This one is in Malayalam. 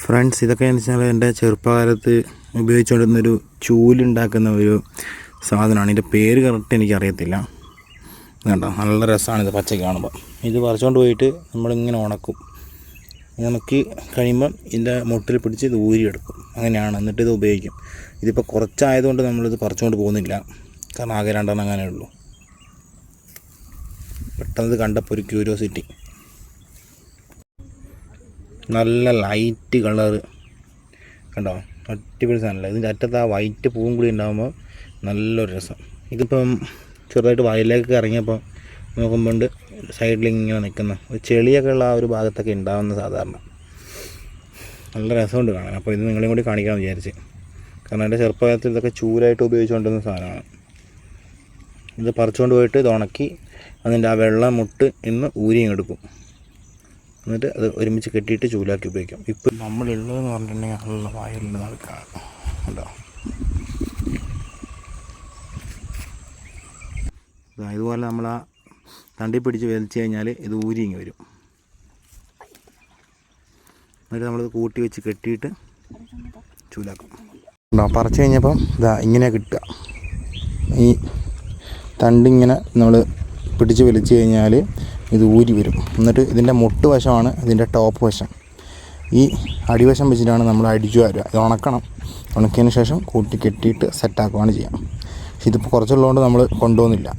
ഫ്രണ്ട്സ്, ഇതൊക്കെയെന്ന് വെച്ചാൽ എൻ്റെ ചെറുപ്പകാലത്ത് ഉപയോഗിച്ചുകൊണ്ടിരുന്നൊരു ചൂലുണ്ടാക്കുന്ന ഒരു സാധനമാണ്. ഇതിൻ്റെ പേര് കറക്റ്റ് എനിക്കറിയത്തില്ല. കണ്ടോ, നല്ല രസമാണ് ഇത് പച്ചയ്ക്ക് കാണുമ്പോൾ. ഇത് പറിച്ചുകൊണ്ട് പോയിട്ട് നമ്മളിങ്ങനെ ഉണക്കി കഴിയുമ്പം ഇതിൻ്റെ മുട്ടിൽ പിടിച്ച് ഇത് ഊരിയെടുക്കും. അങ്ങനെയാണ്. എന്നിട്ട് ഇത് ഉപയോഗിക്കും. ഇതിപ്പോൾ കുറച്ചായതുകൊണ്ട് നമ്മളിത് പറിച്ചുകൊണ്ട് പോകുന്നില്ല, കാരണം ആകെ 2 എണ്ണം അങ്ങനെ ഉള്ളൂ. പെട്ടെന്ന് കണ്ടപ്പോൾ ഒരു ക്യൂരിയോസിറ്റി. നല്ല ലൈറ്റ് കളറ് കണ്ടോ, അടിപൊളി സാധനമല്ല. ഇതിൻ്റെ അറ്റത്ത് ആ വൈറ്റ് പൂവും കൂടി ഉണ്ടാകുമ്പോൾ നല്ലൊരു രസം. ഇതിപ്പം ചെറുതായിട്ട് വയലിലേക്ക് ഇറങ്ങിയപ്പോൾ നോക്കുമ്പോൾ സൈഡിൽ ഇങ്ങനെ നിൽക്കുന്ന ഒരു ചെളിയൊക്കെ ഉള്ള ആ ഒരു ഭാഗത്തൊക്കെ ഉണ്ടാകുന്ന സാധാരണ നല്ല രസമുണ്ട് കാണാൻ. അപ്പോൾ ഇത് നിങ്ങളെയും കൂടി കാണിക്കാമെന്ന് വിചാരിച്ച്. കാരണം എൻ്റെ ചെറുപ്പകാലത്തിൽ ഇതൊക്കെ ചൂലായിട്ട് ഉപയോഗിച്ചുകൊണ്ടിരുന്ന സാധനമാണ്. ഇത് പറിച്ചുകൊണ്ട് പോയിട്ട് ഇത് ഉണക്കി അതിൻ്റെ ആ വെള്ള മുട്ട് ഇന്ന് ഊരിയും എടുക്കും. എന്നിട്ട് അത് ഒരുമിച്ച് കെട്ടിയിട്ട് ചൂലാക്കി ഉപയോഗിക്കും. ഇപ്പം നമ്മളുള്ളതെന്ന് പറഞ്ഞിട്ടുണ്ടെങ്കിൽ നല്ല വയലുള്ള ആൾക്കാണ്. ഉണ്ടോ, ഇതുപോലെ നമ്മൾ ആ തണ്ടി പിടിച്ച് വലിച്ചു കഴിഞ്ഞാൽ ഇത് ഊരിങ്ങി വരും. എന്നിട്ട് നമ്മളിത് കൂട്ടി വെച്ച് കെട്ടിയിട്ട് ചൂലാക്കും. ഉണ്ടോ, പറിച്ച് കഴിഞ്ഞപ്പം ഇങ്ങനെ കിട്ടുക. ഈ തണ്ടിങ്ങനെ നമ്മൾ പിടിച്ച് വലിച്ചു കഴിഞ്ഞാൽ ഇത് ഊരി വരും. എന്നിട്ട് ഇതിൻ്റെ മുട്ട് വശമാണ് ഇതിൻ്റെ ടോപ്പ് വശം. ഈ അടിവശം വെച്ചിട്ടാണ് നമ്മൾ അടിച്ചു വരിക. ഇത് ഉണക്കണം. ഉണക്കിയതിന് ശേഷം കൂട്ടി കെട്ടിയിട്ട് സെറ്റാക്കുകയാണ് ചെയ്യുക. പക്ഷെ ഇതിപ്പോൾ കുറച്ചുള്ളതുകൊണ്ട് നമ്മൾ കൊണ്ടുപോകുന്നില്ല.